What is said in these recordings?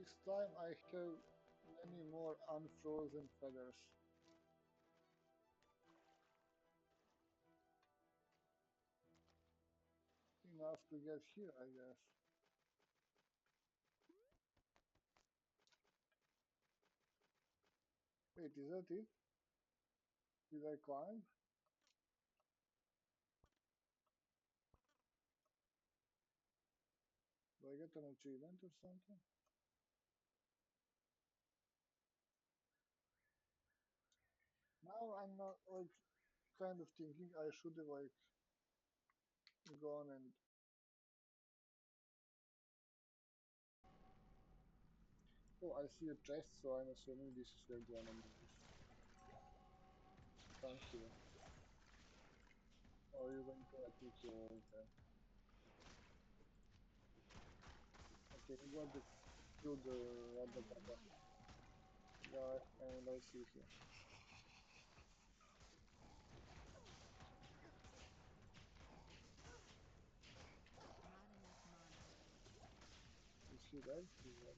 This time I have many more unfrozen feathers. Enough to get here, I guess. Wait, is that it? Did I climb? Do I get an achievement or something? Now I'm not like kind of thinking I should have like gone and oh, I see a chest, so I'm assuming this is where the enemy is. Thank you. Or you're going to let me kill them. Okay, you got the kill the other guy, and I see here. Is he dead? He's dead.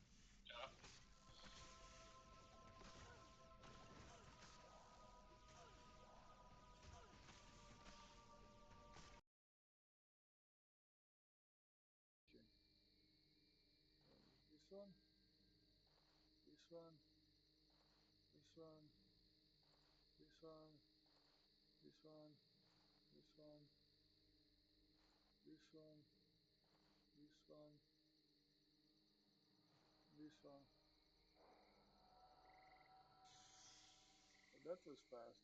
Okay. This one, this one, this one, this one, this one, this one, this one, this one, this one. Oh, that was fast.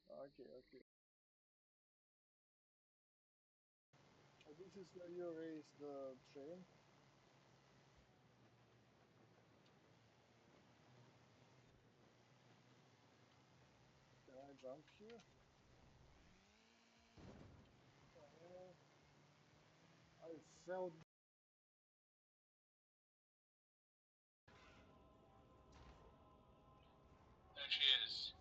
Okay, okay. So this is where you raise the train. Can I jump here? I felt. There she is.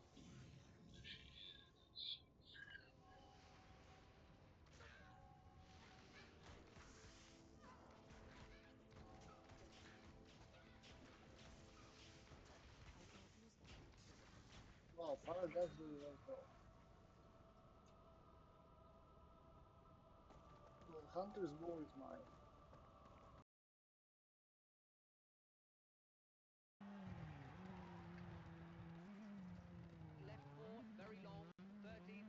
Wow, fire does really well. Well, Hunter's bow is mine. Left 4, very long, 30.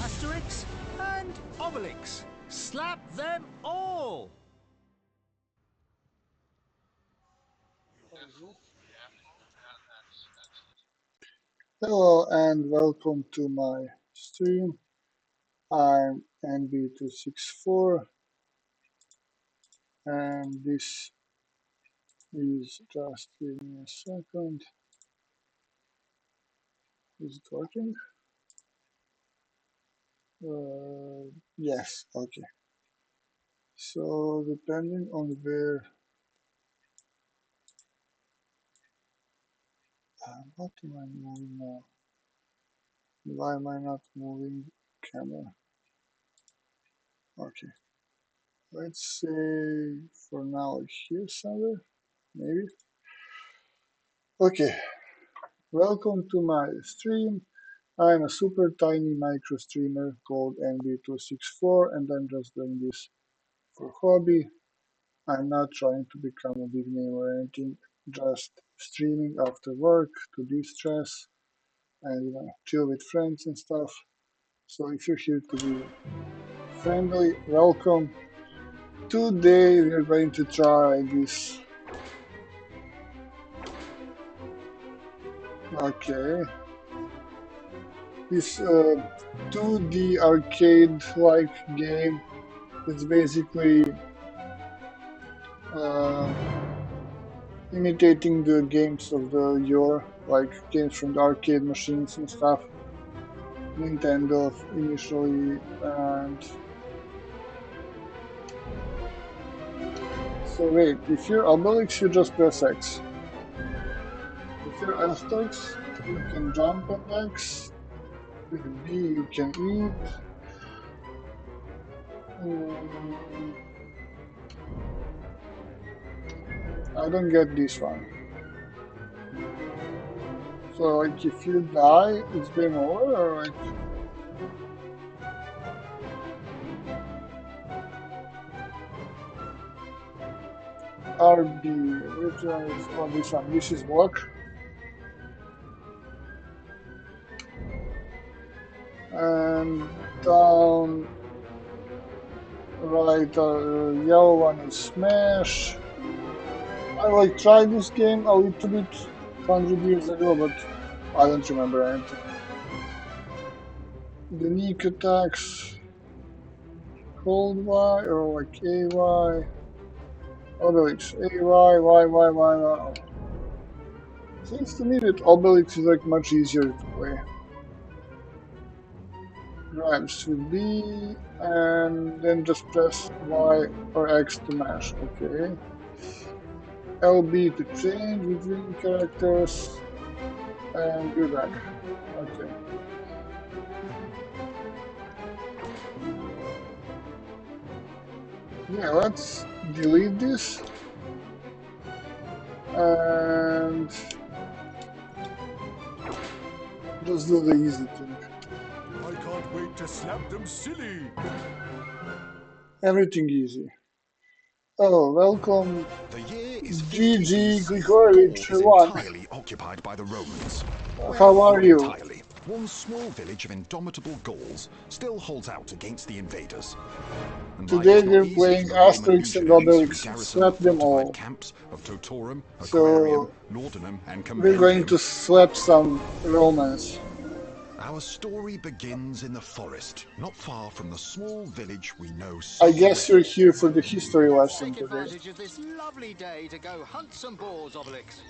Asterix and Obelix. Slap them all! What is this? Yeah, that's Hello and welcome to my stream. I'm NB264 and this is just give me a second. Is it working? Yes, okay. So depending on where what am I moving now? Why am I not moving camera? Okay. Let's say for now here somewhere, maybe. Okay, welcome to my stream. I'm a super tiny micro streamer called NB264 and I'm just doing this for hobby. I'm not trying to become a big name or anything, just streaming after work to de-stress and chill with friends and stuff. So if you're here to be friendly, welcome. Today we're going to try this. Okay. This 2D arcade-like game. It's basically imitating the games of the yore, like games from the arcade machines and stuff. Nintendo initially, and So wait, if you're Obelix, you just press X. If you're Asterix, you can jump on X. With B, you can eat. I don't get this one. So like if you die, it's game over, or like RB, which one is on this one? This is block. And down right, yellow one is smash. I like tried this game a little bit 100 years ago, but I don't remember anything. Unique attacks, hold Y or like AY. Obelix, AY, Y. Seems to me that Obelix is like much easier to play. Grabs with B and then just press Y or X to mash. Okay. LB to change between characters and go back. Okay. Yeah, let's delete this and just do the easy thing. I can't wait to slap them silly. Everything easy. Oh, welcome The year is 50 GG BC. Grigorich Gaul is 1. entirely occupied by the Romans. How Well, are not you? entirely. One small village of indomitable Gauls still holds out against the invaders. And like Today it's not we're easy playing for the Roman Asterix and legionaries who Obelix. garrison Slap the them fortified all. camps of Totorum, Aquarium, So Laudanum, and we're going Compendium. to slap some Romans. Our story begins in the forest, not far from the small village we know so I guess well. you're here for the history lesson Take today. advantage of this lovely day to go hunt some boars, Obelix.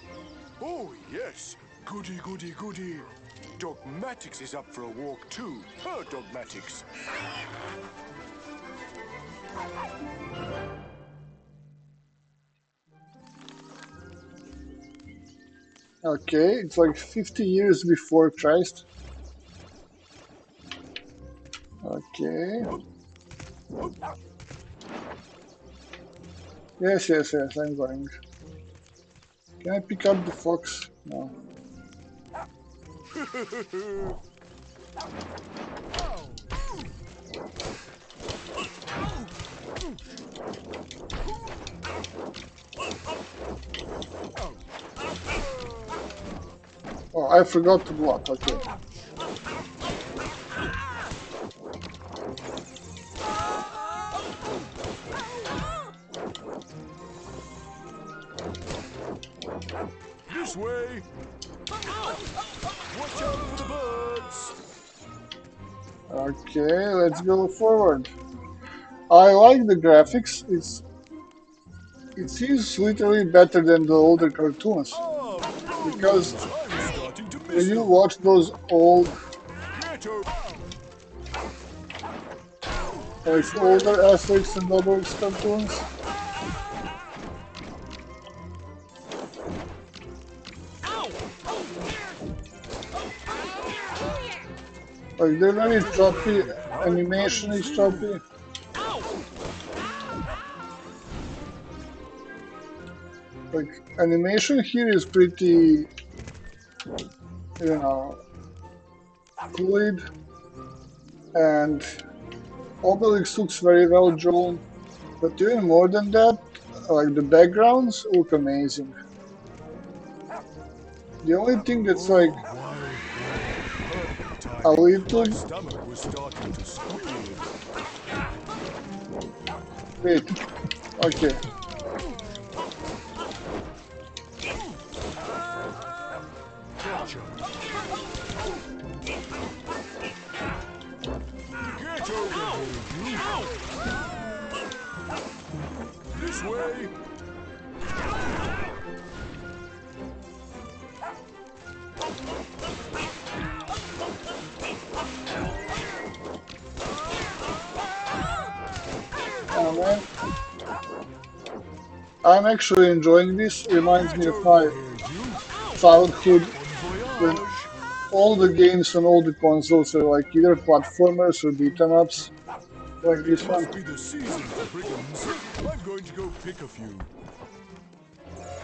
Oh, yes. Goody. Dogmatix is up for a walk too. Her Dogmatix. Okay, it's like 50 years before Christ. Okay. Yes, I'm going. Can I pick up the fox? No. Oh, I forgot to block, okay. This way. Watch out for the birds. Okay, let's go forward. I like the graphics. It seems literally better than the older cartoons. Ah, Because brilliant. I'm starting to when miss you them. watch those old, Get over. like older Asterix and Obelix cartoons, like they're very choppy, animation is choppy. Like animation here is pretty, you know, fluid, and Obelix looks very well drawn. But even more than that, like the backgrounds look amazing. The only thing that's like a little. My stomach was starting to squeal. Wait, okay. Gotcha. Get over here, you. This way. Oh man. I'm actually enjoying this. Reminds me of Get my over here, you. childhood Bon when voyage. all the games on all the consoles are like either platformers or beat 'em ups, like this one. Must be the season for brigands. I'm going to go pick a few.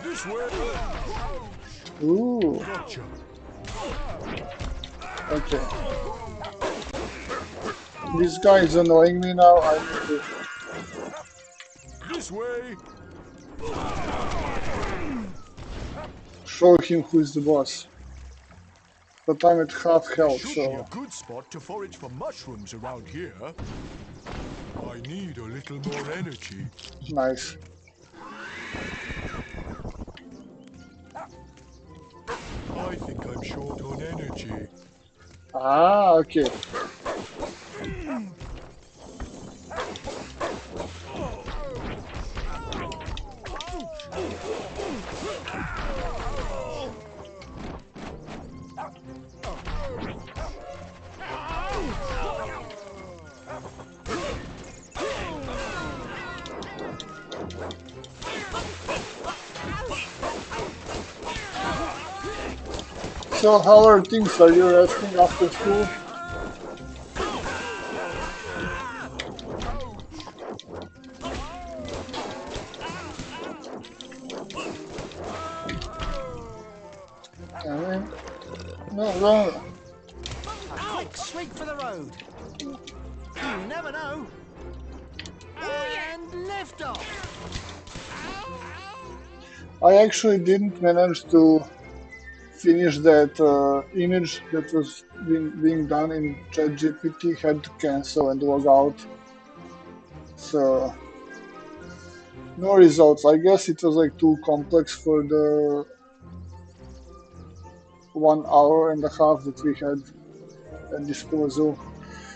This way. Ooh, Gotcha. okay. This guy is annoying me now. I need to This way. show him who's the boss. But I'm at half There health, should be a so good spot to forage for mushrooms around here. I need a little more energy. nice. I think I'm short on energy. Ah, okay. So how are things? Are you resting after school? I mean, no. A quick sweep for the road. You never know. And lift off. I actually didn't manage to finish that image that was being done in ChatGPT. Had to cancel and log out. So no results. I guess it was like too complex for the 1 hour and a half that we had at disposal.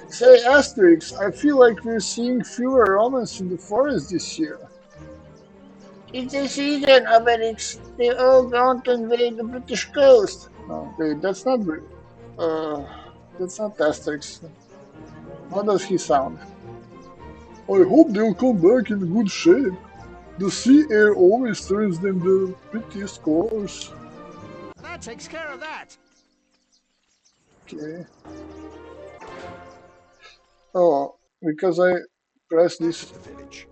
Say, Asterix, I feel like we're seeing fewer Romans in the forest this year. It's the season, Obelix. They all gone to invade the British coast. No, wait, uh, that's not Asterix. How does he sound? I hope they'll come back in good shape. The sea air always turns them the prettiest colors. That takes care of that. Okay. Oh, because I pressed Back this. at the village,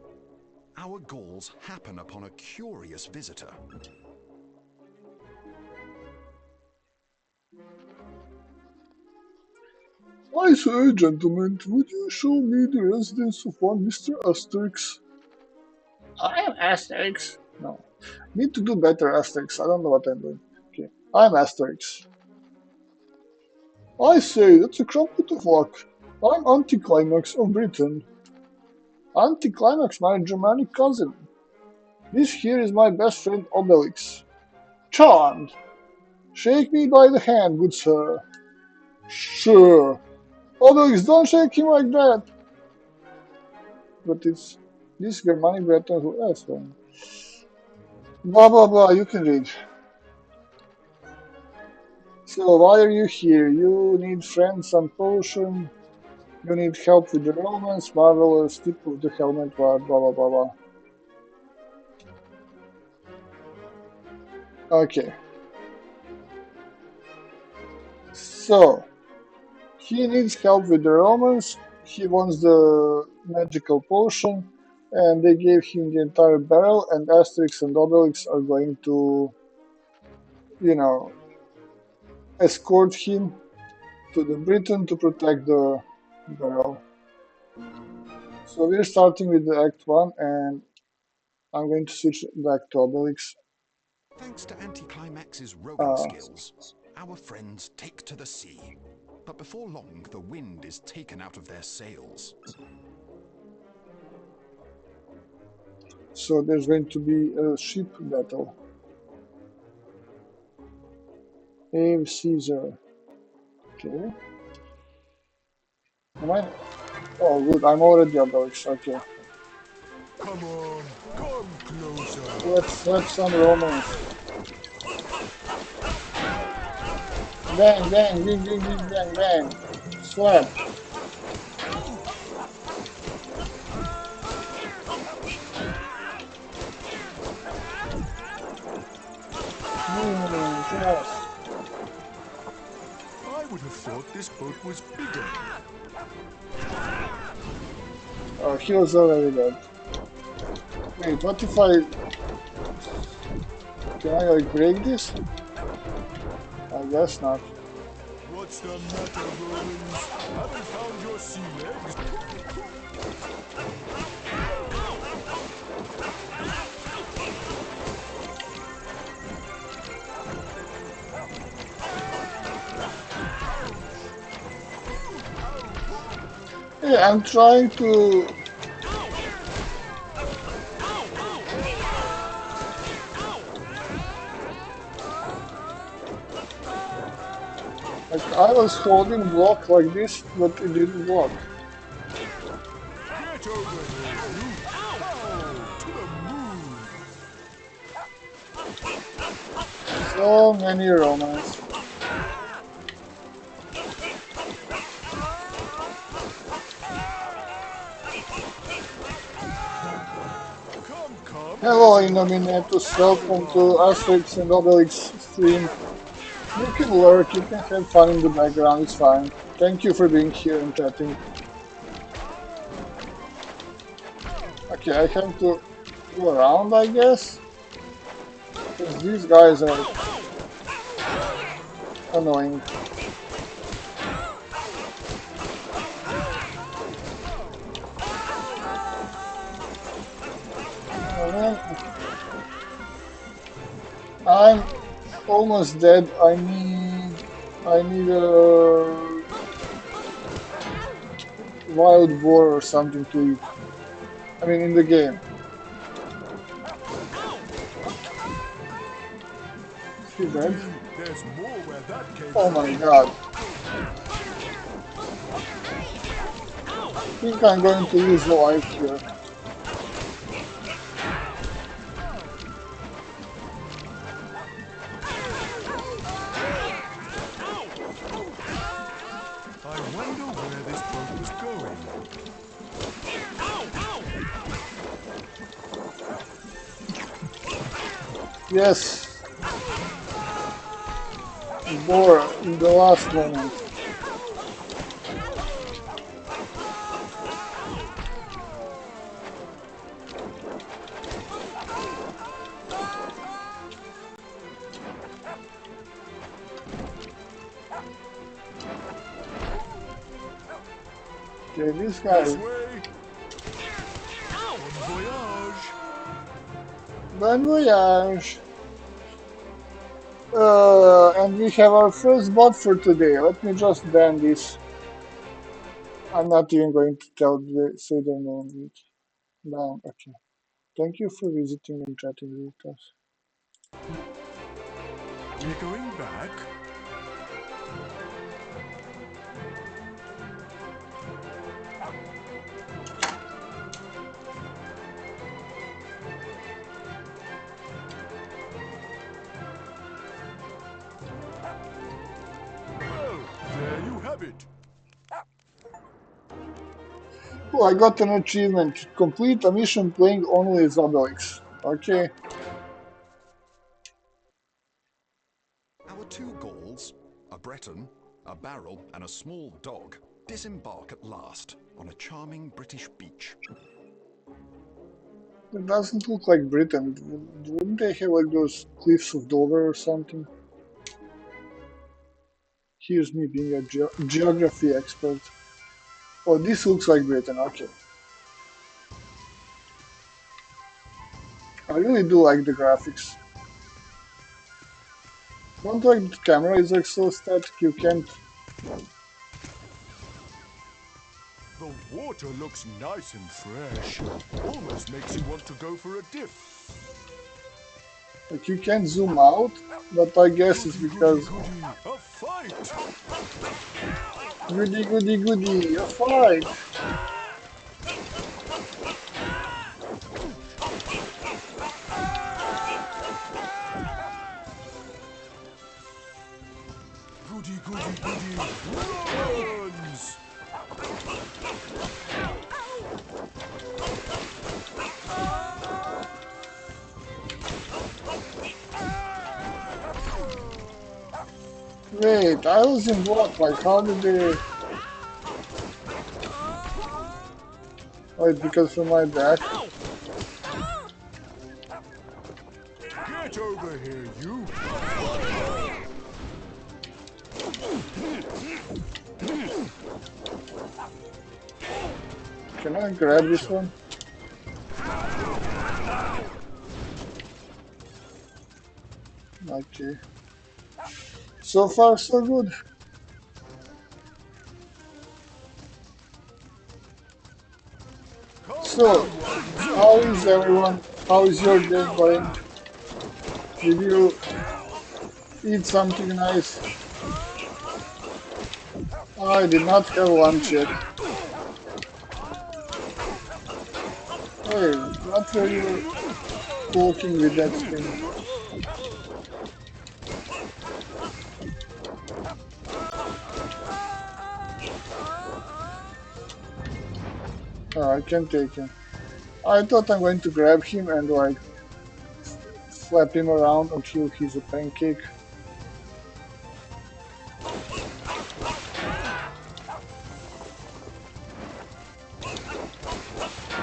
our Gauls happen upon a curious visitor. I say, gentlemen, would you show me the residence of one Mr. Asterix? I am Asterix. No. Need to do better, Asterix. I don't know what I'm doing. Okay. I'm Asterix. I say, that's a crumpet of luck. I'm Anticlimax of Britain. Anticlimax, my Germanic cousin. This here is my best friend Obelix. Charmed. Shake me by the hand, good sir. Sure. Obelix, don't shake him like that. But it's this Germanic Breton who that's fine. Blah blah blah, you can read. So why are you here? You need friends, some potion. You need help with the Romans, marvelous, tip of the helmet, blah blah blah blah. Okay. So he needs help with the Romans. He wants the magical potion, and they gave him the entire barrel. And Asterix and Obelix are going to, you know, escort him to the Britain to protect the barrel. So we're starting with the Act 1, and I'm going to switch back to Obelix. Thanks to Anticlimax's rowing Uh, skills, our friends take to the sea. But before long, the wind is taken out of their sails. so there's going to be a ship battle. Ave Caesar. Okay. Am I? Oh, good. I'm already Obelix. Okay. Come on, come closer. Let's some Romans. Bang, bang, ding, ding, ding, bang, bang. Slap. this boat was bigger. Oh, he was already dead. Wait, what if I... Can I like break this? I guess not. What's the matter, Romans? Haven't found your sea legs? Yeah, I'm trying to... Like, I was holding block like this, but it didn't block. Get over here, you! Oh, to the moon! So many Romans. Come, come, Hello, let's enjoy Innominatus. Welcome to everyone! Asterix and Obelix stream. You can lurk, you can have fun in the background, it's fine. Thank you for being here and chatting. Okay, I have to go around, I guess. Because these guys are annoying. Oh, man. I'm almost dead. I need a wild boar or something to eat. I mean, in the game. Is he dead? Goody, there's more where that came Oh from. my god. I think I'm going to lose the life here. I wonder where this boat was going. Yes, boar in the last moment. Okay, this guy. This way! Bon voyage! Bon voyage! And we have our first bot for today. Let me just ban this. I'm not even going to say their name. Ban. Okay. Thank you for visiting and chatting with us. We're going back? Well, there you have it. Oh, I got an achievement. Complete a mission playing only as Obelix. Okay. Our two Gauls, a Breton, a barrel, and a small dog disembark at last on a charming British beach. It doesn't look like Britain. Wouldn't they have like those cliffs of Dover or something? Here's me being a geography expert. Oh, this looks like Britain. Okay. I really do like the graphics. Don't like the camera is like so static you can't. The water looks nice and fresh. Almost makes you want to go for a dip. Like you can't zoom out, but I guess it's Goody, goody, because goody. A fight! goody goody goody, a fight! Goody, goody, goody. Runs! Wait, I was in block. Like, how did they? Wait, because from my back. Get over here, you! Can I grab this one? Okay. So far, so good. So, how is everyone? How is your day going? Did you eat something nice? I did not have lunch yet. Hey, what were you cooking with that thing? Oh, I can take him. I thought I'm going to grab him and like slap him around until he's a pancake.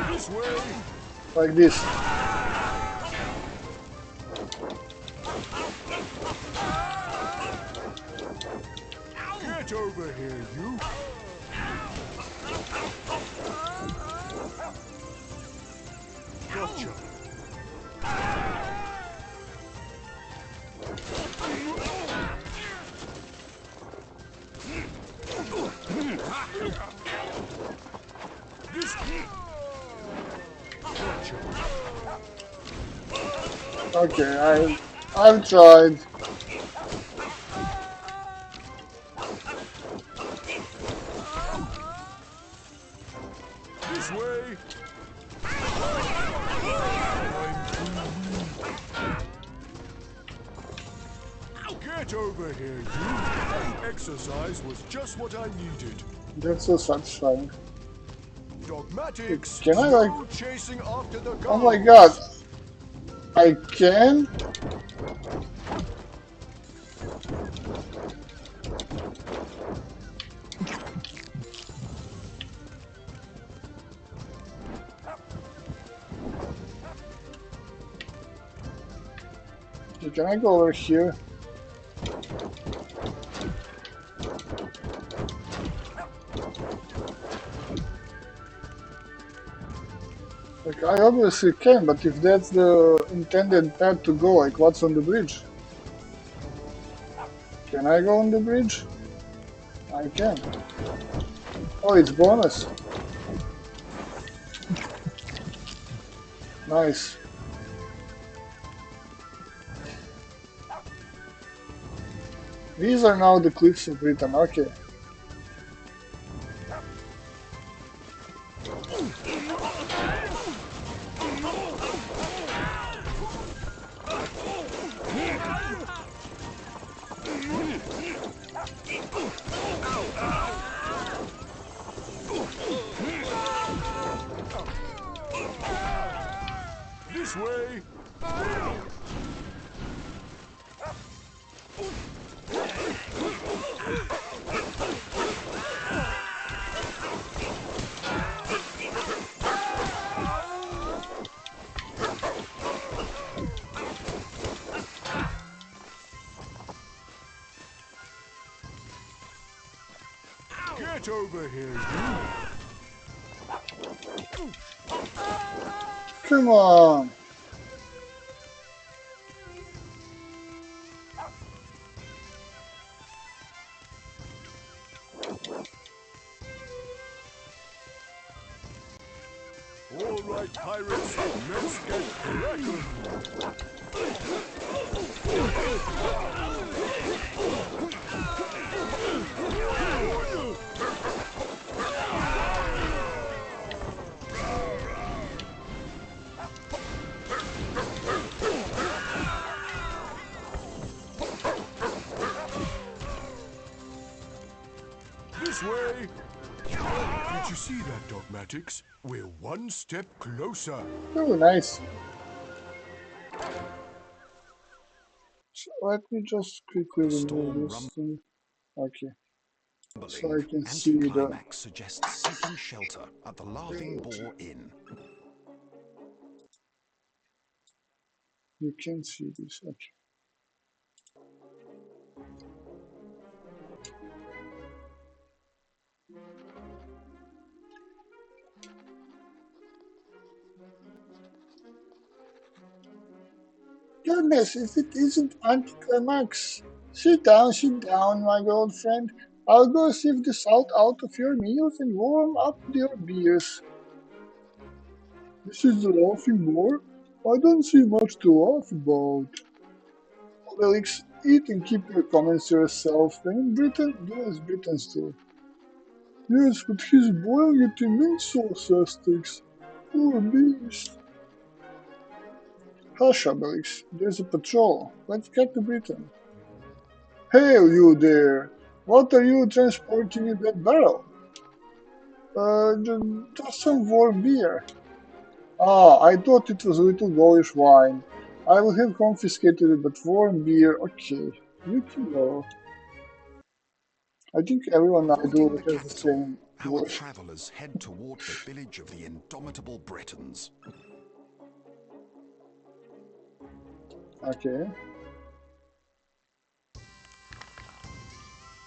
This way! Like this. Get over here, you! Gotcha! This... Gotcha! Okay, I've tried. This way! Get over here, you! Exercise was just what I needed. That's so satisfying. Dogmatics, Can I no like? chasing after the Oh my guards. god! I can? Can I go over here? Like, I obviously can, but if that's the intended path to go, like, what's on the bridge? Can I go on the bridge? I can. Oh, it's bonus. Nice. These are now the cliffs of Britain, okay. This way! Get over here, you! Come on. All right, pirates, let's get cracking! This way! Did you see that, Dogmatics? We're one step closer. Oh, nice. So let me just quickly The remove storm this thing. Okay, so rumbling. I can see the. Anticlimax suggests seeking shelter at the Laughing Boar Inn. You can see this. Okay. Goodness, if it isn't anticlimax. Sit down, my old friend. I'll go sieve the salt out of your meals and warm up your beers. This is the laughing boar? I don't see much to laugh about. Obelix, eat and keep your comments to yourself. When in Britain, do as Britons do. Yes, but he's boiling it in mint sauce, Asterix. Poor beast. Hush, Obelix. There's a patrol. Let's get to Britain. Hail, you there! What are you transporting in that barrel? Just some warm beer. Ah, I thought it was a little Gaulish wine. I will have confiscated it, but warm beer, okay. You can go. I think everyone I Avoiding do the has the capital, same our voice. travellers head toward the village of the indomitable Bretons. Okay.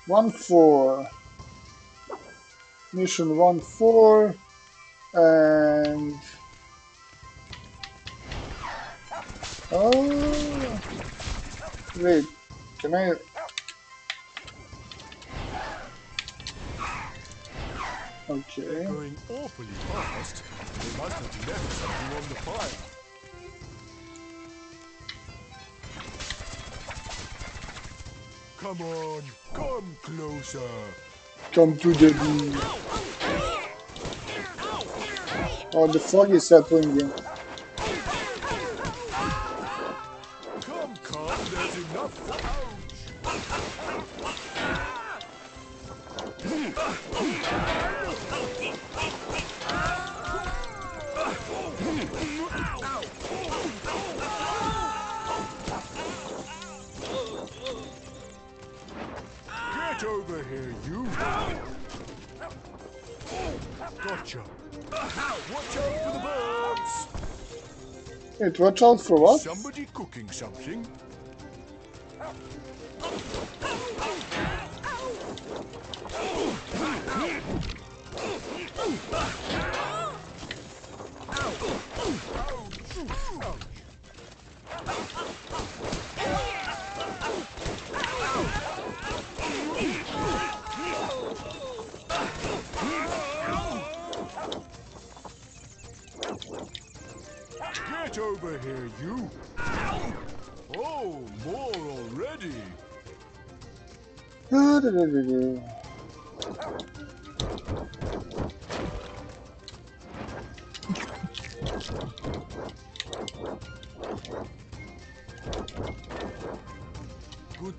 1-4. Mission 1-4. And... Oh... Wait. Can I... They're Okay. going awfully fast. They must have left something on the fire. Come on, come closer. Come to daddy. Oh, the fog is settling in. Come, there's enough. Get over here, you. Gotcha. Watch out for the birds. Wait, watch out for what? Somebody cooking something? Get over here, you. Oh, more already. Good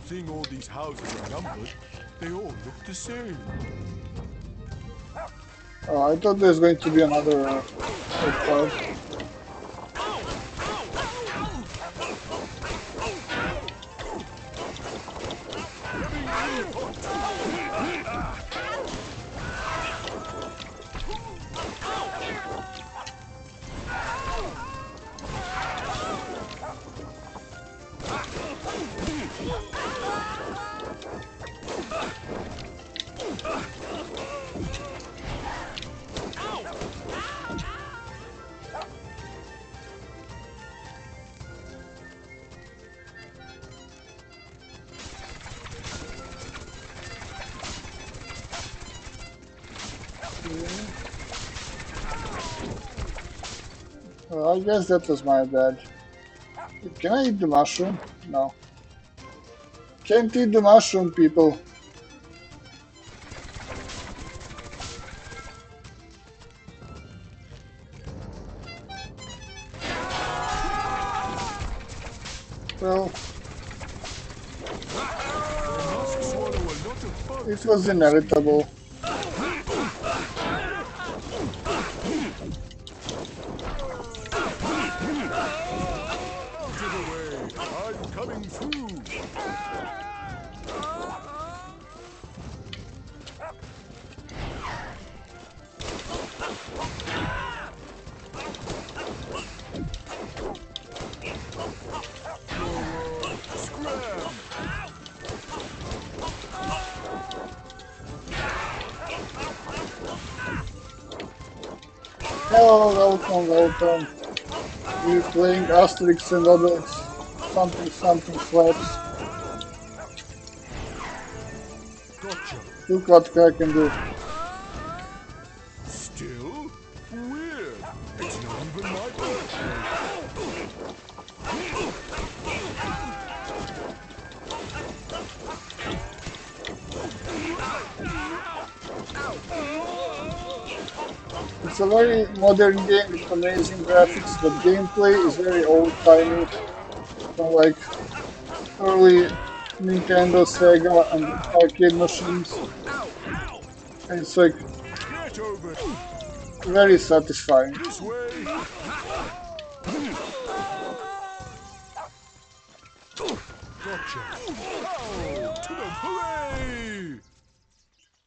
thing all these houses are numbered. They all look the same. Oh, I thought there's going to be another part. I guess that was my bad. Can I eat the mushroom? No. Can't eat the mushroom, people. Well, it was inevitable. I'm coming through. Scram! Hello, welcome. We're playing Asterix and Obelix. Something slaps. Gotcha. Look what I can do. Still? Weird. It's not even my birthday. It's a very modern game with amazing graphics, but gameplay is very old-timey, from like early Nintendo, Sega, and arcade machines. And it's like Get over very satisfying. this way. Gotcha. Oh, to the hooray!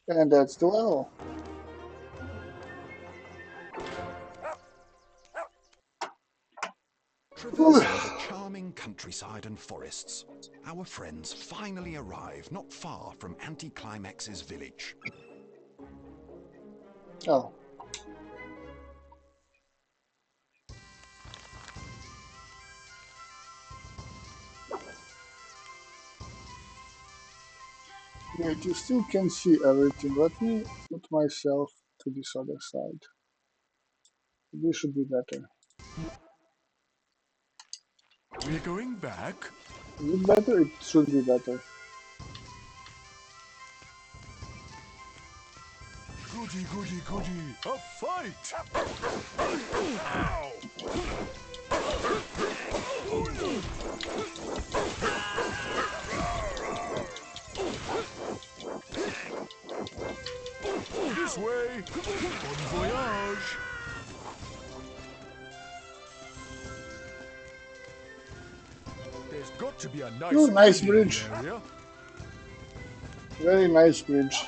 And that's the level. Traversing the charming countryside and forests, our friends finally arrive not far from Anticlimax's village. Oh. Wait, you still can see everything. Let me put myself to this other side. This should be better. We're going back. Is it better? It should be better. Goody. A fight! Ow! This way! Bon voyage! There's got to be a nice, Oh, nice inn in bridge. the area. Very nice bridge.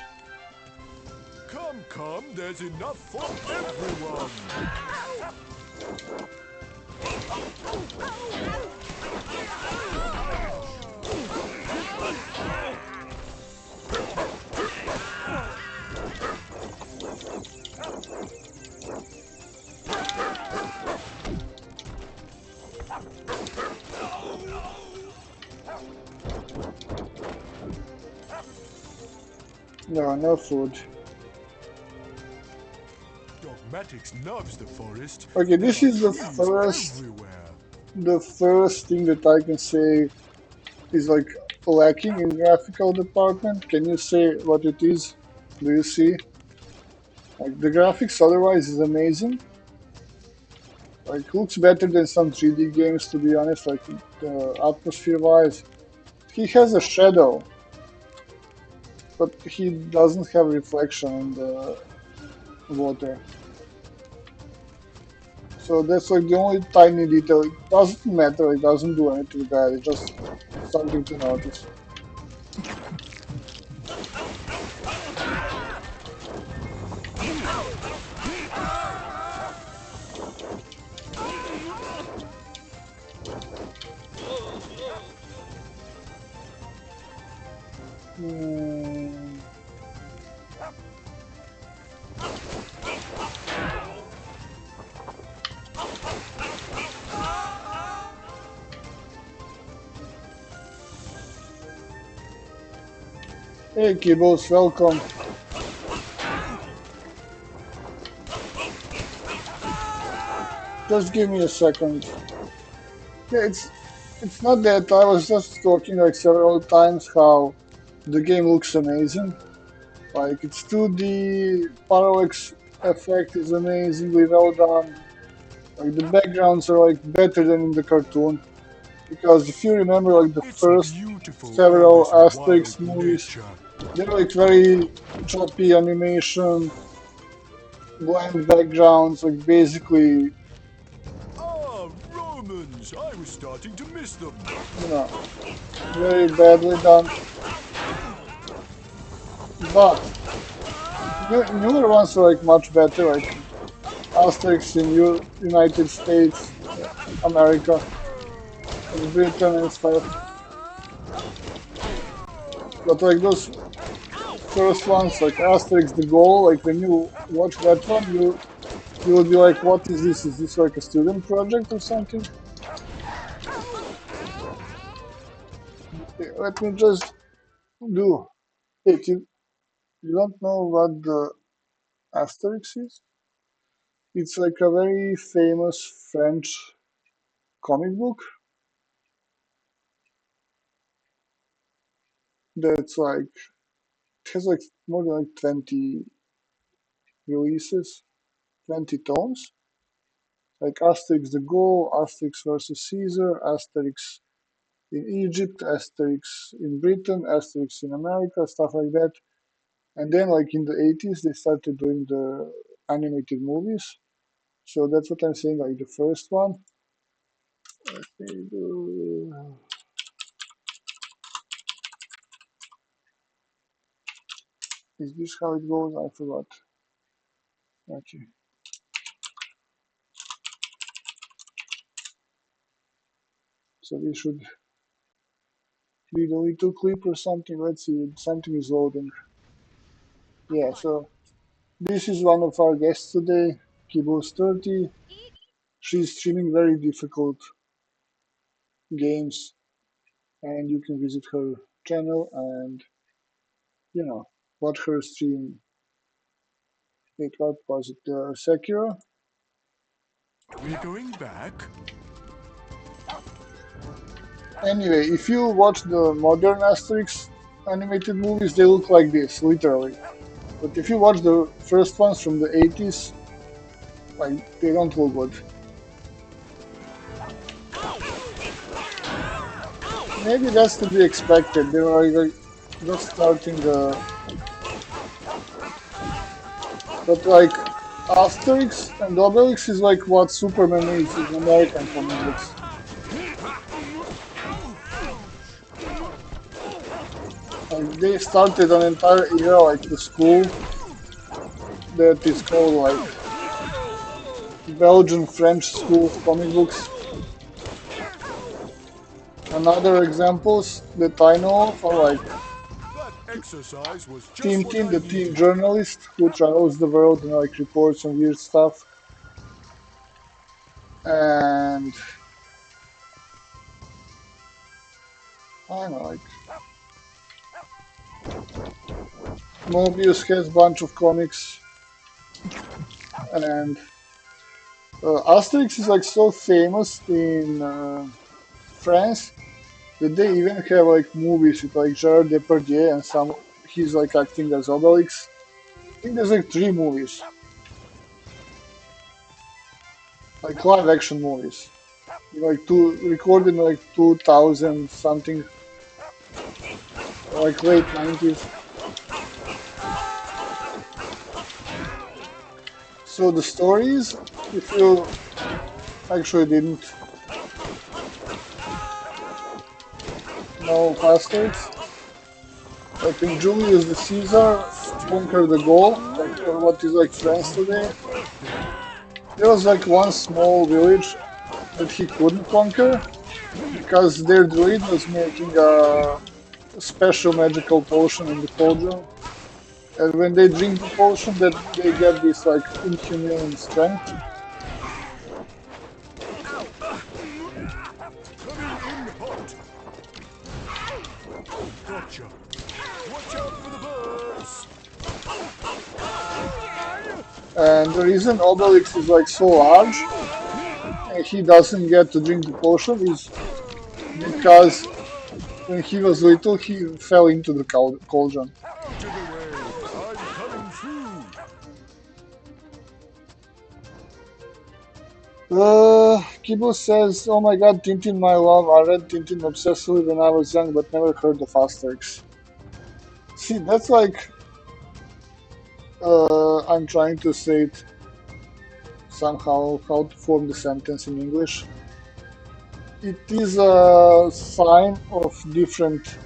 Come, there's enough for everyone! No food. Dogmatix loves the forest. Okay, this There are is the trees everywhere. first thing that I can say is like lacking in graphical department. Can you say what it is? Do you see? Like the graphics otherwise is amazing. Like looks better than some 3D games, to be honest. Like atmosphere wise, he has a shadow, but he doesn't have reflection in the water. So that's like the only tiny detail. It doesn't matter. It doesn't do anything bad. It's just something to notice. Hmm. Hey Kibbles, welcome. Just give me a second. Yeah, it's not that. I was just talking like several times how the game looks amazing. Like it's 2D, parallax effect is amazingly well done. Like the backgrounds are like better than in the cartoon. Because if you remember like the It's first beautiful, several all this Asterix wild movies, nature. they're like very choppy animation, bland backgrounds, like basically Ah, Romans! cartoons. I was starting to miss them. You know, very badly done. But newer ones are like much better, like Asterix in United States, America, in Britain and stuff. But like those first ones, like Asterix the Goal, like when you watch that one, you will be like, what is this? Is this like a student project or something? Let me just do. Wait, you don't know what the Asterix is? It's like a very famous French comic book that's like, it has like more than like 20 releases, 20 tomes. Like Asterix the Gaul, Asterix versus Caesar, Asterix in Egypt, Asterix in Britain, Asterix in America, stuff like that. And then like in the 80s, they started doing the animated movies. So that's what I'm saying, like the first one. Let me do... Is this how it goes? I forgot. Okay. So this should be the little clip or something. Let's see, something is loading. Yeah, so this is one of our guests today, Kibos30. She's streaming very difficult games, and you can visit her channel and, you know, watch her stream. Wait, what was it? Sekiro? We're going back. Anyway, if you watch the modern Asterix animated movies, they look like this, literally. But if you watch the first ones from the 80s, like, they don't look good. Maybe that's to be expected. They were like just starting the... But like, Asterix and Obelix is like what Superman is in American comic books. Like, they started an entire era, like the school that is called like Belgian French School of Comic Books. Another examples that I know of are like That exercise was just Tintin, what I the teen needed. journalist who travels the world and like reports on weird stuff. And I don't know, like Mobius has a bunch of comics, and Asterix is like so famous in France that they even have like movies with like Gerard Depardieu and some he's like acting as Obelix. I think there's like 3 movies, like live action movies, like recorded in like 2000 something, like late 90s. So the stories, if you actually didn't know Asterix, like when Julius the Caesar conquered the Gaul, like what is like France today, there was like one small village that he couldn't conquer because their druid was making a special magical potion in the cauldron. And when they drink the potion, that they get this like inhumane strength. Coming in hot. Gotcha. Watch out for the birds. And the reason Obelix is like so large and he doesn't get to drink the potion is because when he was little he fell into the cauldron. Out of the way. I'm coming through. Kibo says, oh my god, Tintin my love, I read Tintin obsessively when I was young but never heard of Asterix. See, that's like, I'm trying to say it somehow, how to form the sentence in English. it is a sign of different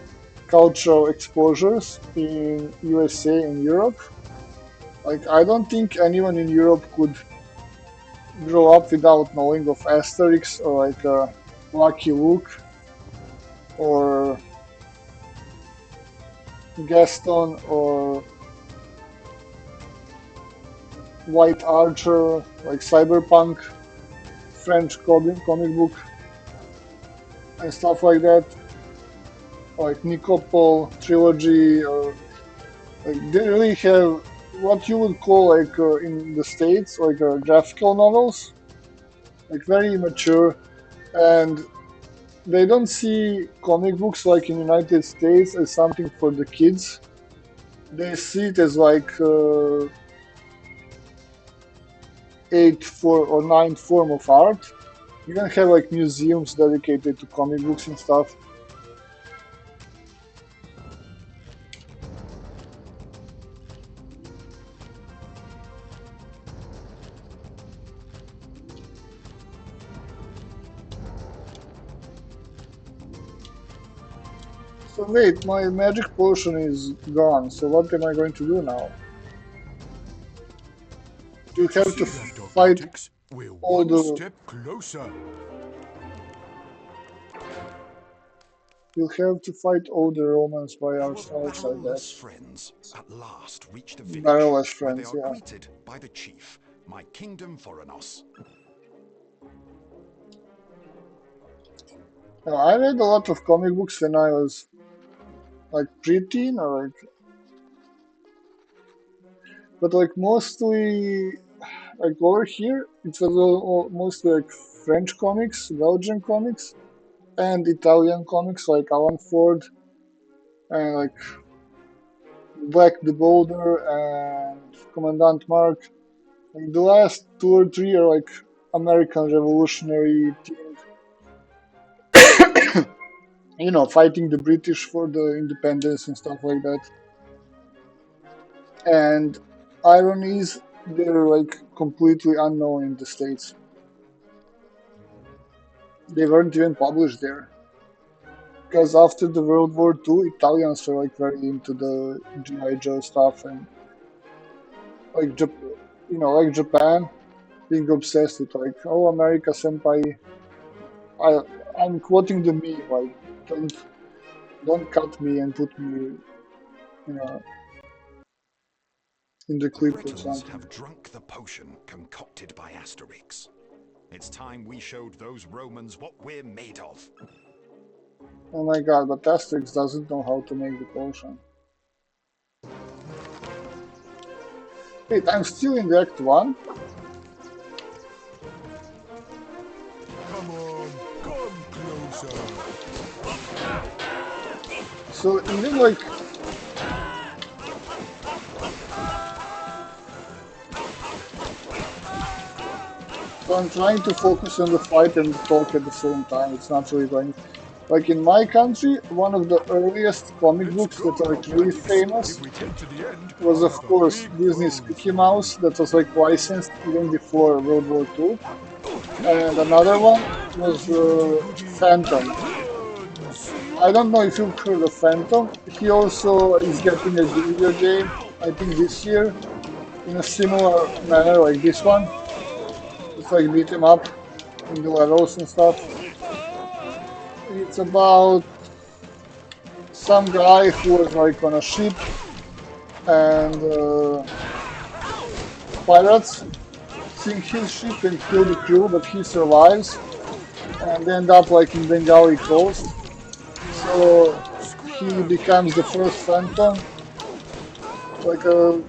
cultural exposures in USA and Europe. Like, I don't think anyone in Europe could grow up without knowing of Asterix or like Lucky Luke or Gaston or White Archer, like Cyberpunk, French comic book and stuff like that, like Nicopol trilogy, or like they really have what you would call like in the States like graphical novels, like very mature, and they don't see comic books like in United States as something for the kids. They see it as like eighth for or ninth form of art. You can have like museums dedicated to comic books and stuff. So wait, my magic potion is gone, so what am I going to do now? Do you have See to that, fight Obelix? We're all one the... step closer. We'll have to fight all the Romans by Our ourselves, I barrelless guess. friends at last reached a village Barrelless where they friends, are yeah. greeted by the chief, my kingdom foreignos. I read a lot of comic books when I was like preteen or like... But like mostly, like over here, it was all mostly like French comics, Belgian comics, and Italian comics like Alan Ford and like Black the Boulder and Commandant Mark. Like the last two or three are like American Revolutionary themed, you know, fighting the British for the independence and stuff like that. And ironies, they're like completely unknown in the States. They weren't even published there. Because after the World War II, Italians were like very into the G.I. Joe stuff and like like Japan being obsessed with like, oh, America senpai. I I'm quoting the meme like, don't cut me and put me, you know, in the The clip or Britons something. have drunk the potion concocted by Asterix. It's time we showed those Romans what we're made of. Oh my god, but Asterix doesn't know how to make the potion. Wait, I'm still in the Act 1? Come on, come closer. So even like... So I'm trying to focus on the fight and talk at the same time, it's not really going... Like in my country, one of the earliest comic Let's books go, that are like really Dogmatics. famous If we get to the end, was I'll of have a course big Disney's pose. Mickey Mouse that was like licensed even before World War II. And another one was Phantom. I don't know if you've heard of Phantom. He also is getting a video game, I think this year, in a similar manner like this one. It's like beat 'em up in the levels and stuff. It's about some guy who was like on a ship and pirates sink his ship and kill the crew, but he survives and end up like in Bengali coast. So he becomes the first Phantom, like a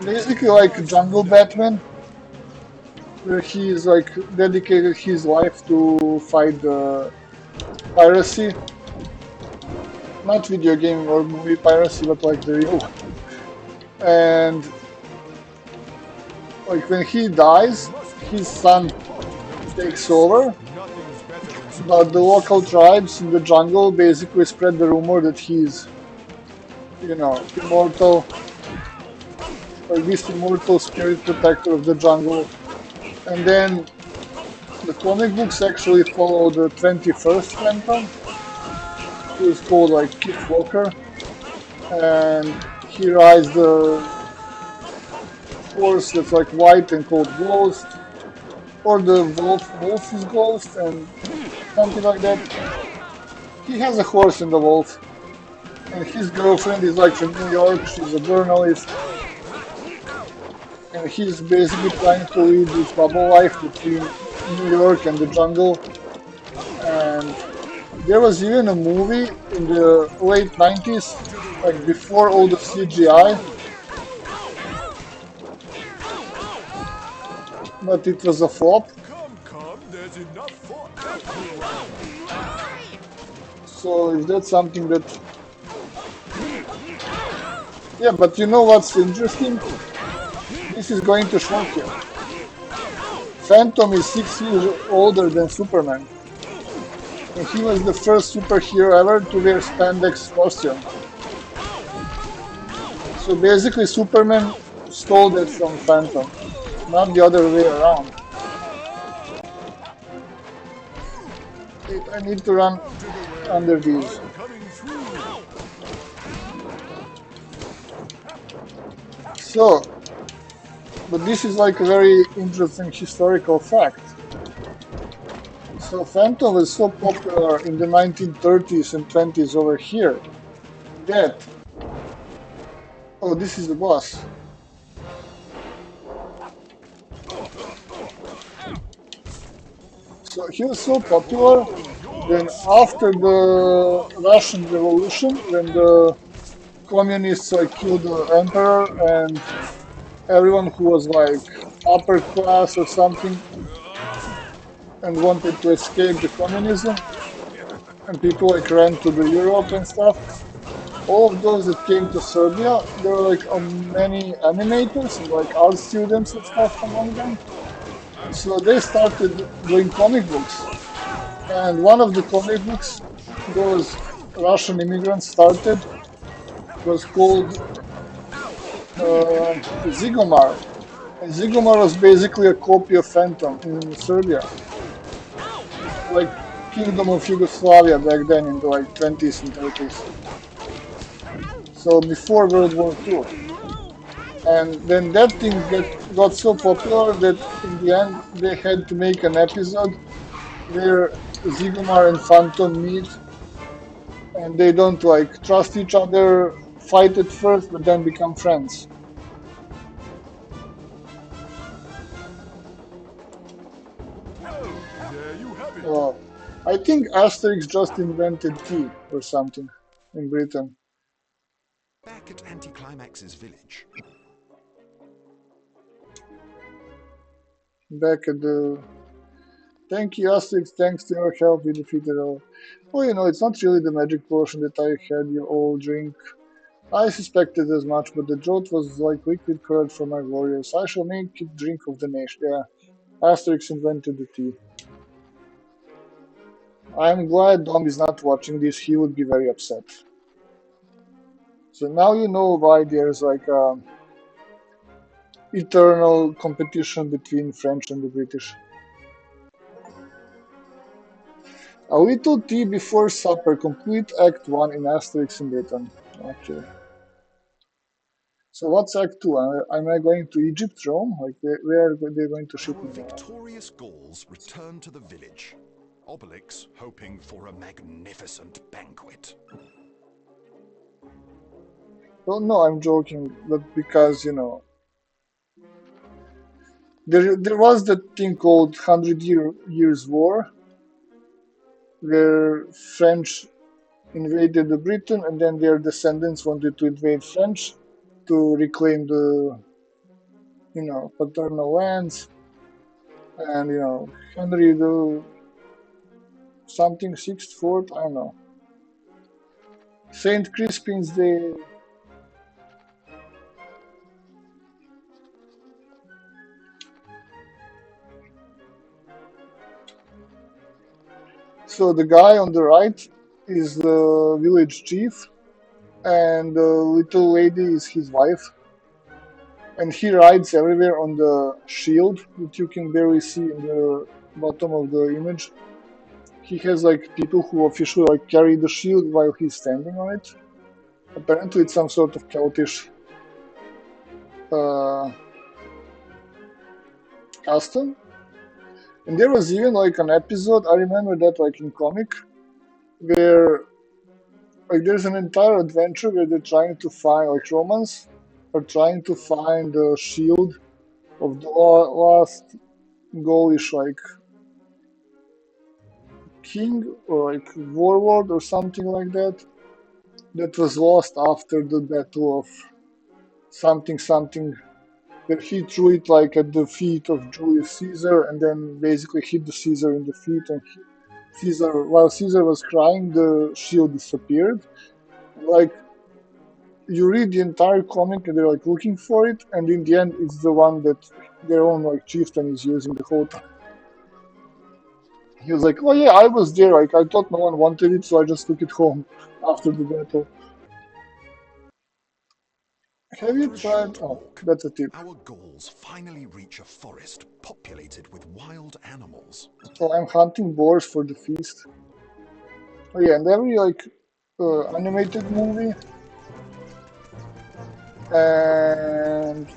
basically like a jungle Batman, where he is like dedicated his life to fight the piracy, not video game or movie piracy, but like the real one. And like when he dies, his son takes over, but the local tribes in the jungle basically spread the rumor that he's, you know, immortal, like this immortal spirit protector of the jungle. And then The comic books actually follow the 21st Phantom, who is called like Kit Walker, and he rides the horse that's like white and called Ghost, or the wolf is Ghost, and something like that. He has a horse and a wolf, and his girlfriend is like from New York. She's a journalist, and he's basically trying to lead this double life between New York and the jungle. And there was even a movie in the late 90s, like before all the CGI, but it was a flop. Come, there's enough for everyone. So is that something that... Yeah, but you know what's interesting? This is going to shock you. Phantom is 6 years older than Superman. And he was the first superhero ever to wear spandex costume. So basically Superman stole that from Phantom, not the other way around. Wait, I need to run under these. Coming through. So, but this is like a very interesting historical fact. So Phantom was so popular in the 1930s and 20s over here that... Oh, this is the boss. So he was so popular then after the Russian Revolution, when the communists like killed the emperor and everyone who was like upper class or something and wanted to escape the communism, and people like ran to the Europe and stuff. All of those that came to Serbia, there were like many animators and like art students and stuff among them. So they started doing comic books. And one of the comic books those Russian immigrants started was called Zigomar. And Zigomar was basically a copy of Phantom in Serbia. Like Kingdom of Yugoslavia back then in the like 20s and 30s. So before World War II. And then that thing got so popular that in the end they had to make an episode where Zigomar and Phantom meet and they don't like trust each other, fight at first, but then become friends. There you have it. I think Asterix just invented tea or something in Britain. Back at Anticlimax's village. Back at the... Thank you, Asterix. Thanks to your help, we defeated all. Oh, you know, it's not really the magic potion that I had you all drink. I suspected as much, but the draught was like liquid courage for my warriors. I shall make it drink of the nation. Yeah, Asterix invented the tea. I'm glad Dom is not watching this. He would be very upset. So now you know why there's like a eternal competition between French and the British. A little tea before supper. Complete Act 1 in Asterix in Britain. Okay. So what's Act 2? Am I going to Egypt, Rome? Like, where are they going to ship Our me? victorious Gauls return to the village. Obelix hoping for a magnificent banquet. Well, no, I'm joking, but because, you know, there was that thing called 100 Years War, where French invaded the Britain, and then their descendants wanted to invade French to reclaim the, you know, paternal lands, and, you know, Henry the something sixth, fourth, I don't know. Saint Crispin's Day. So the guy on the right is the village chief, and the little lady is his wife. and he rides everywhere on the shield that you can barely see in the bottom of the image. He has like people who officially like carry the shield while he's standing on it. Apparently, it's some sort of Celtish uh, custom. And there was even like an episode, I remember that like in comic, where like there's an entire adventure where they're trying to find like Romans are trying to find the shield of the last Gaulish like king or like warlord or something like that that was lost after the battle of something something where he threw it like at the feet of Julius Caesar and then basically hit the Caesar in the feet and Caesar while Caesar was crying the shield disappeared. Like you read the entire comic and they're like looking for it and in the end it's the one that their own like chieftain is using the whole time. He was like, oh yeah, I was there, like I thought no one wanted it so I just took it home after the battle. Have you After a tried? short Oh, walk, that's a tip. our Gauls finally reach a forest populated with wild animals. So I'm hunting boars for the feast. Oh yeah, and every like animated movie and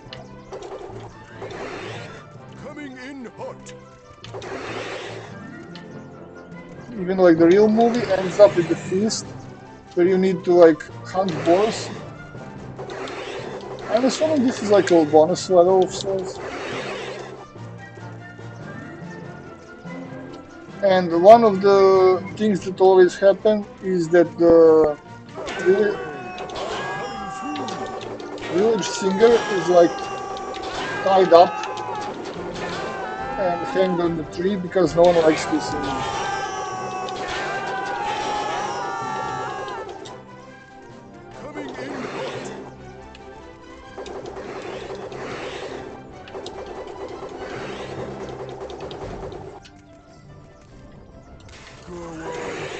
Coming in hot. even like the real movie ends up with the feast where you need to like hunt boars. I'm assuming this is like a bonus level of sorts. And one of the things that always happen is that the village singer is like tied up and hanged on the tree because no one likes his singing. Coming in hot. Go on,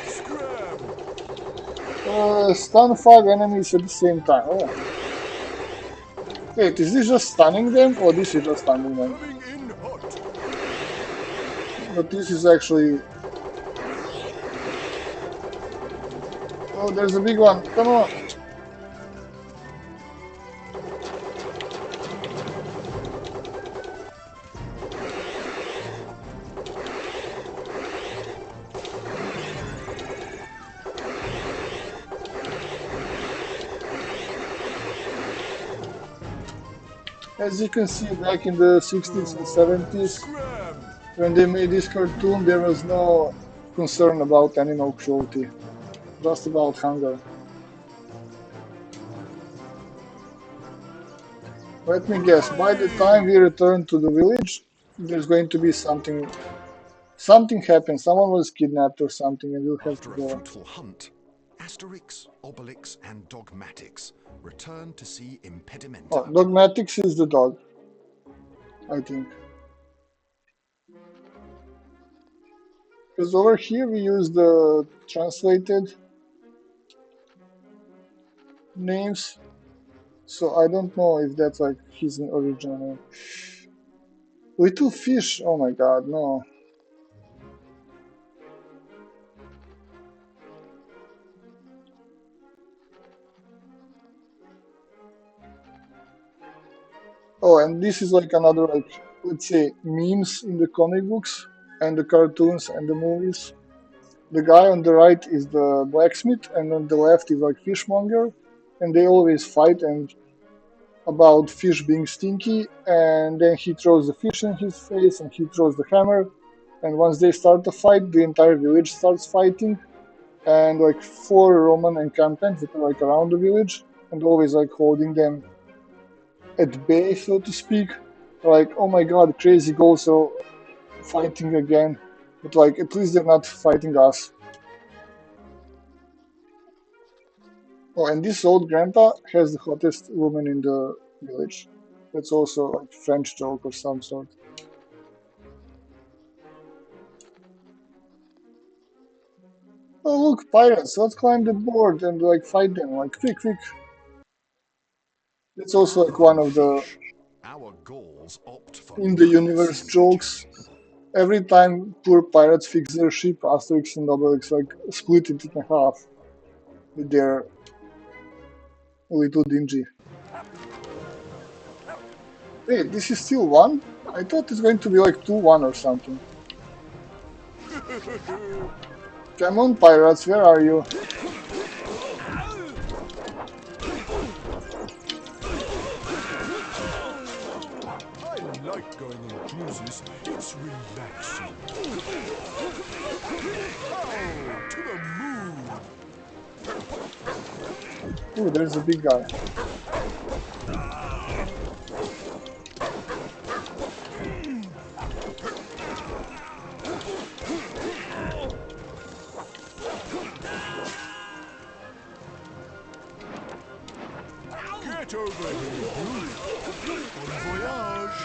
scram. Stun 5 enemies at the same time. Oh. Wait, is this just stunning them? Or this is just stunning them? Coming in hot. But this is actually... Oh, there's a big one. Come on. As you can see, back in the 60s and 70s, Scram. when they made this cartoon, there was no concern about animal cruelty, just about hunger. Let me guess, by the time we return to the village, there's going to be something... Something happened, someone was kidnapped or something and we'll have to After a go. fruitful hunt, Asterix, Obelix, and Dogmatix return to see Impedimenta. Oh, Dogmatix is the dog, I think. Because over here we use the translated names, so I don't know if that's like his original name. Little fish, oh my god, no. Oh, and this is like another like, let's say, memes in the comic books and the cartoons and the movies. The guy on the right is the blacksmith and on the left is like fishmonger and they always fight and about fish being stinky and then he throws the fish in his face and he throws the hammer and once they start the fight the entire village starts fighting and like 4 Roman encampments that are like around the village and always like holding them at bay so to speak, like oh my god crazy Gauls are fighting again, but like at least they're not fighting us. Oh, and this old grandpa has the hottest woman in the village. That's also like French joke of some sort. Oh look, pirates! Let's climb the board and like fight them. Like quick, quick. It's also like one Come, of the fish. Gauls opt for in the night universe siege. jokes. Every time poor pirates fix their ship, Asterix and Obelix like split it in half with their little dingy. Wait, this is still 1? I thought it's going to be like 2-1 or something. Come on, pirates, where are you? I like going on cruises. It's relaxing. Oh, to the moon! Ooh, there's a big guy. Get over here, you! Bon voyage!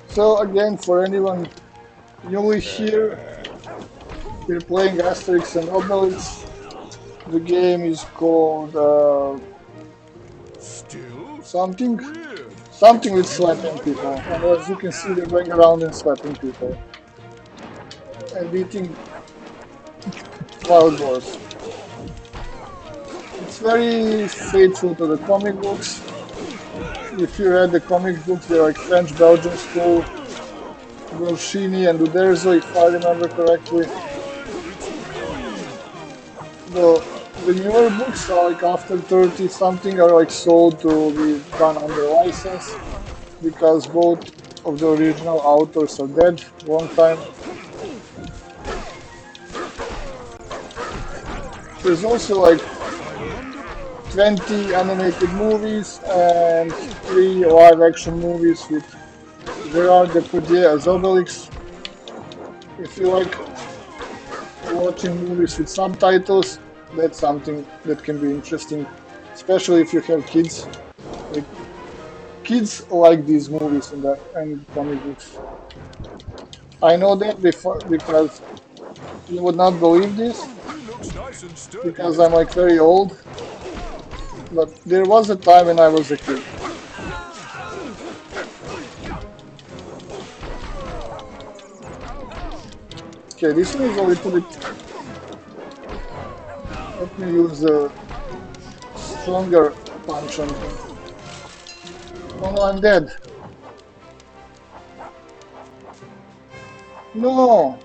So again, for anyone newly here, we're playing Asterix and Obelix. The game is called Still something weird. with slapping people. And as you can see, we're going around and slapping people and beating wild boars. It's very faithful to the comic books. If you read the comic books, they're like French-Belgian school, Goscinny and Uderzo, if I remember correctly. The newer books are like after 30 something are like sold to be done under license because both of the original authors are dead long time. There's also like 20 animated movies and 3 live action movies with Gerard Depardieu as Obelix. If you like watching movies with subtitles, that's something that can be interesting, especially if you have kids. Like, kids like these movies and comic books. I know that before because you would not believe this He looks nice and sturdy. because I'm like very old. But there was a time when I was a kid. Okay, this one is a little bit. Let me use a stronger punch on him. Oh no, I'm dead. No!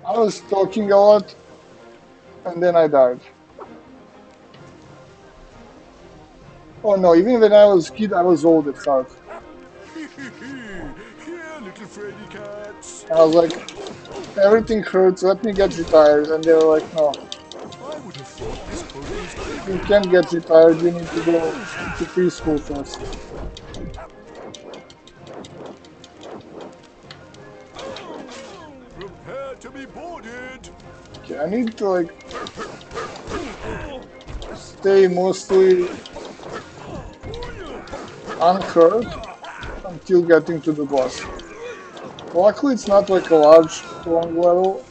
I was talking a lot and then I died. Oh no, even when I was a kid, I was old at heart. Here, little Freddy cats. I was like, everything hurts, let me get retired. And they were like, no, I would have thought this boat was you can't get retired, you need to go to preschool first. prepare to be boarded. Okay, I need to like stay mostly unhurt until getting to the boss. Luckily it's not like a large long level.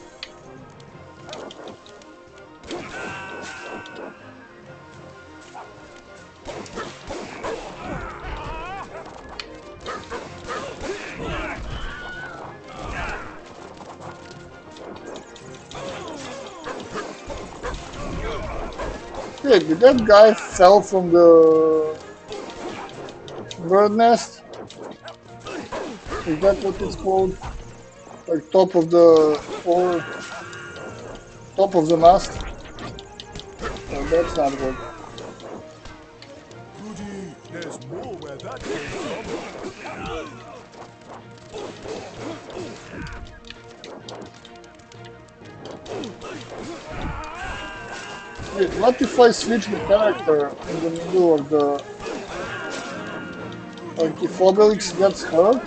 Hey, did that guy fell from the bird nest? Is that what it's called? Like top of the mast? No, that's not good. Goody, there's more where that came from. Wait, what if I switch the character in the middle of the... Like, if Obelix gets hurt,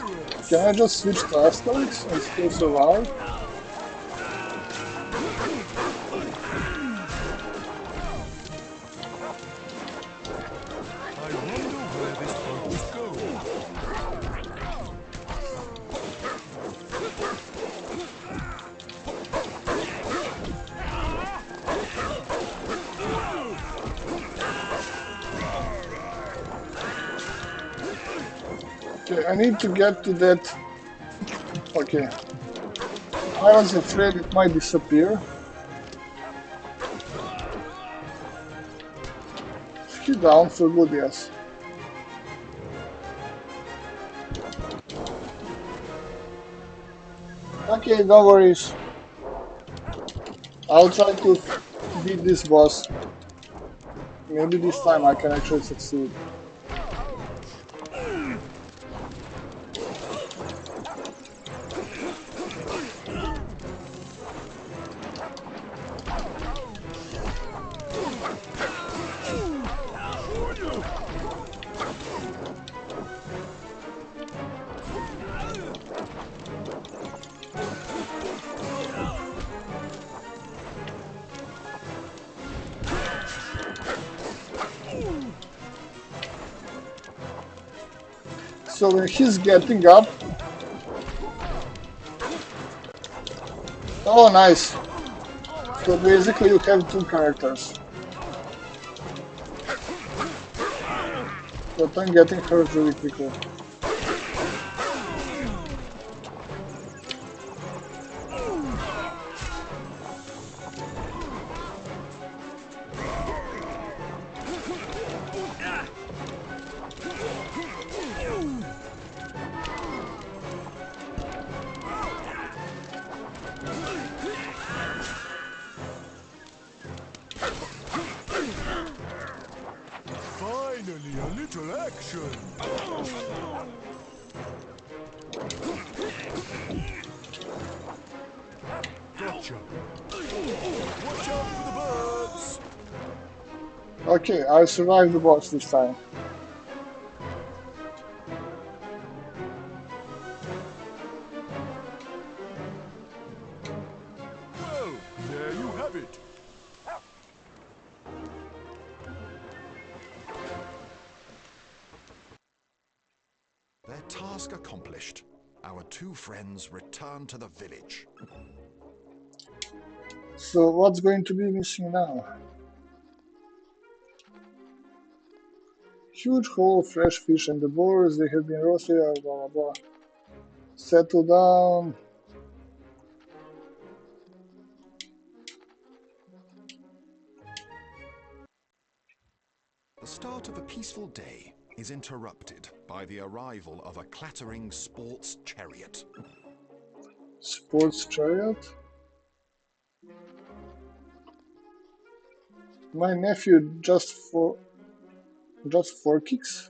can I just switch to Asterix and still survive? Okay, I need to get to that. Okay, I was afraid it might disappear. He's down for good, yes. Okay, no worries. I'll try to beat this boss. Maybe this time I can actually succeed. So when he's getting up... Oh, nice. So basically you have two characters. But I'm getting hurt really quickly. Finally, a little action. Gotcha. Watch out for the birds. Okay, I survived the boss this time. Well, there you have it. Their task accomplished. Our two friends return to the village. So what's going to be missing now? Huge hole, fresh fish and the boars, they have been roasted, blah blah blah. Settle down. The start of a peaceful day is interrupted by the arrival of a clattering sports chariot. Sports chariot. My nephew just for kicks.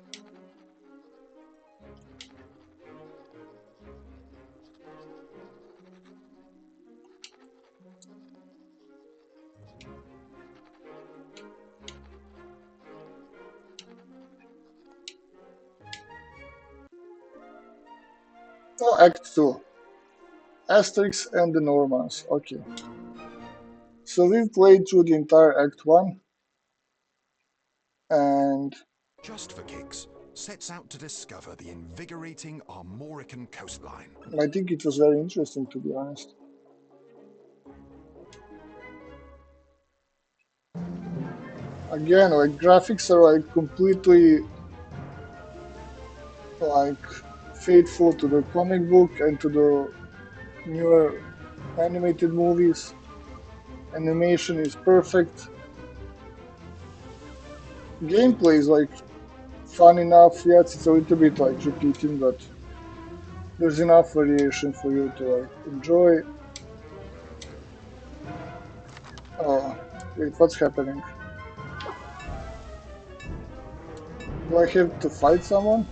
Oh, Act 2. Asterix and the Normans. Okay. So we've played through the entire Act 1 and Just for Kicks sets out to discover the invigorating Armorican coastline. I think it was very interesting, to be honest. Again, like graphics are like completely like faithful to the comic book and to the newer animated movies. Animation is perfect. Gameplay is like fun enough. Yes, it's a little bit like repeating, but there's enough variation for you to like enjoy. Oh, wait, what's happening? Do I have to fight someone?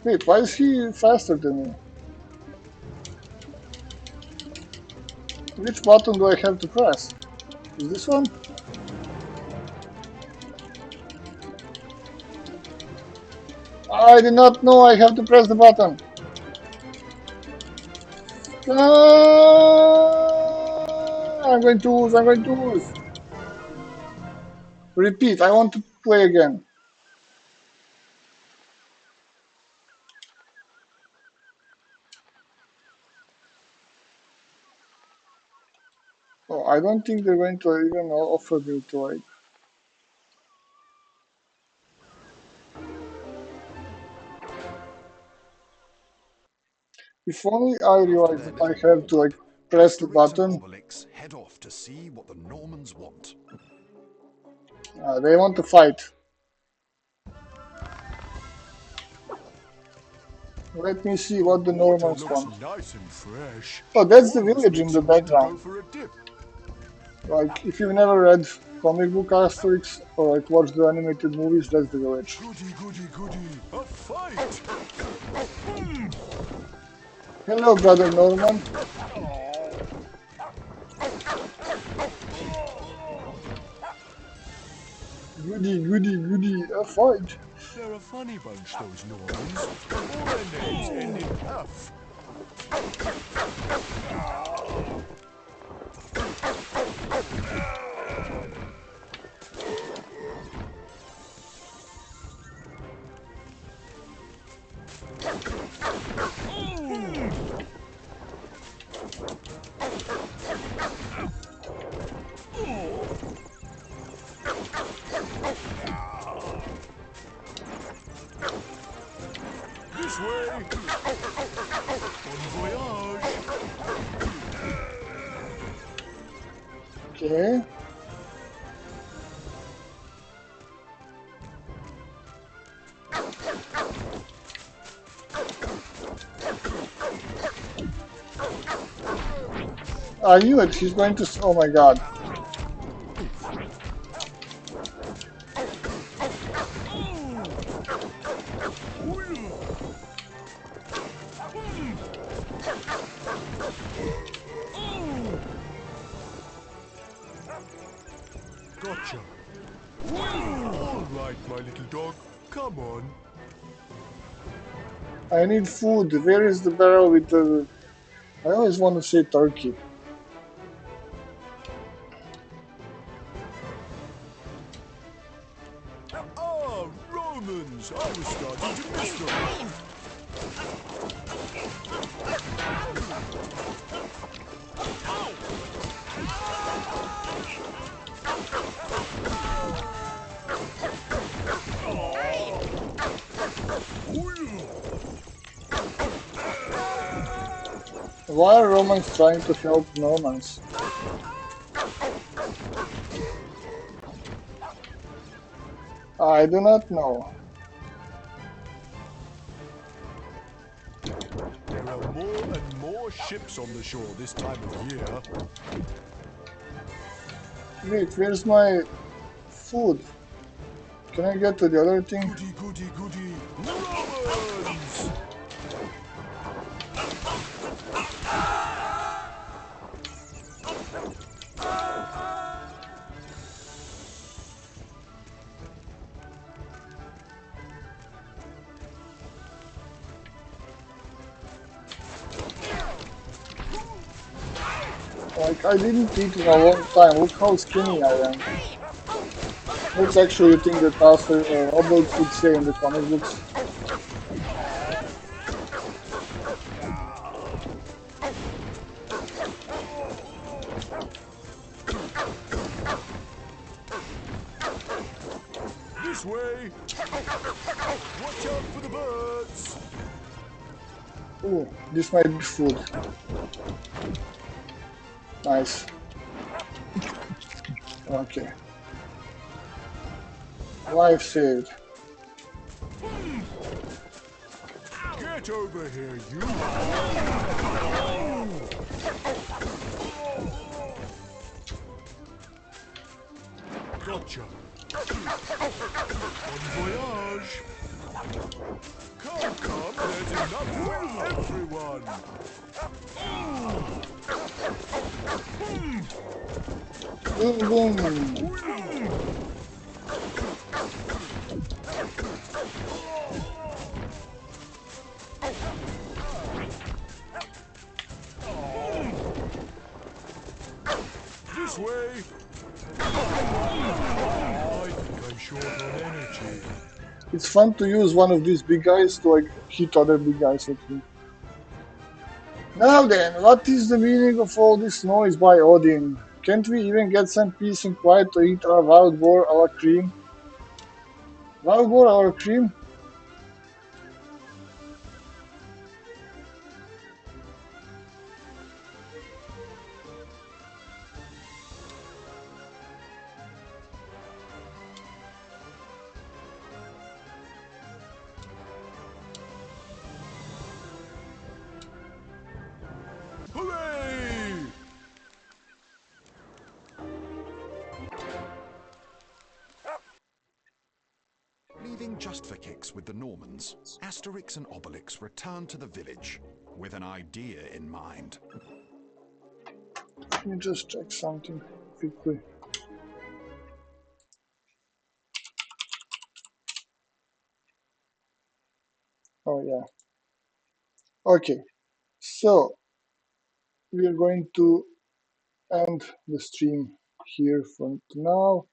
Wait, why is he faster than me? Which button do I have to press? Is this one? I did not know I have to press the button. I'm going to lose, I'm going to lose. Repeat, I want to play again. Oh, I don't think they're going to even offer me to like... If only I After realized their that I little have to like walk, press the Asterix and button. Obelix head off to see what the Normans want. They want to fight. Let me see what the Water Normans looks want. nice and fresh. Oh, that's the Almost village in makes the you want to go background. for a dip. Like, if you've never read comic book Asterix or like watched the animated movies, that's the village. Goody, goody, goody. A fight! Hello, brother Norman. Goody, goody, goody, a fight. They're a funny bunch, those Normans. All their names end in F. This way! Bon voyage! Okay. I knew it. He's going to. Oh my god. Gotcha. All right, my little dog. Come on. I need food. Where is the barrel with the. I always want to say turkey. Ah, Romans! I was starting to miss them. Why are Romans trying to help Normans? I do not know. There are more and more ships on the shore this time of year. Wait, where's my food? Can I get to the other thing? Goody, goody, goody. Romans! Like, I didn't eat in a long time. Look how skinny I am. What's actually the thing that Obelix would say in the comic books? This way! Watch out for the birds! Ooh, this might be food. Nice. Okay. Life saved. Get over here, you! Gotcha. Bon voyage! Come, come, there's enough for everyone! Boom, boom. This way! I think I'm short on energy. It's fun to use one of these big guys to like hit other big guys, I think. Now then, what is the meaning of all this noise by Odin? Can't we even get some peace and quiet to eat our wild boar a la cream? Wild boar a la cream? just for kicks with the Normans, Asterix and Obelix return to the village with an idea in mind. Let me just check something quickly. Oh yeah. Okay. So we are going to end the stream here for now.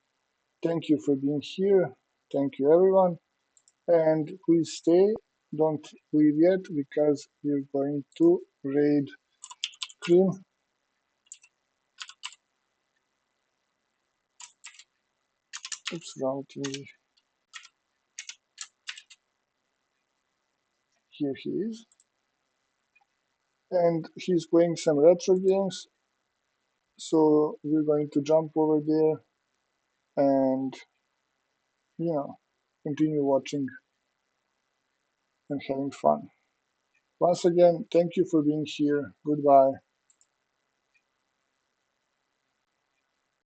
Thank you for being here. Thank you, everyone. And please stay. Don't leave yet because we're going to raid Cream. Oops, wrong TV. Here he is. And he's playing some retro games. So we're going to jump over there and, you know, continue watching and having fun. Once again, thank you for being here. Goodbye.